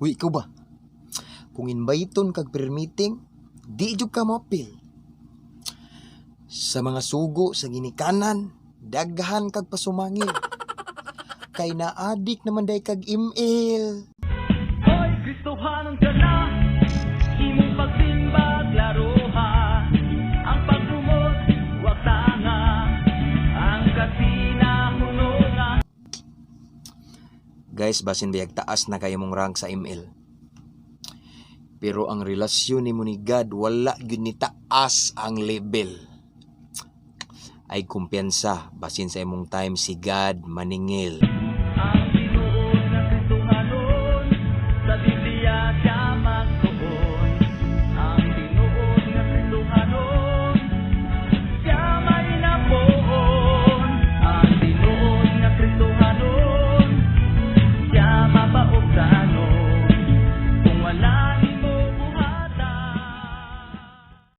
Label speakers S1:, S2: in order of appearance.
S1: Huy, ikaw ba? Kung inviteon kag permitting, di jud ka mapil. Sa mga sugo sa ginikanan, daghan kag pasumangil. Kay naadik naman day kag email.
S2: Hoy, Kristohanon ka na, imong pagsimbag laro ha. Ang pagdumot, wag tanga, ang kasinahunungan.
S1: Guys, basin biyag taas na kayo mong rank sa email. Pero ang relasyon nimo ni God, wala gyud ni taas ang level. Ay kumpiyansa, basin sa imong time si God maningil.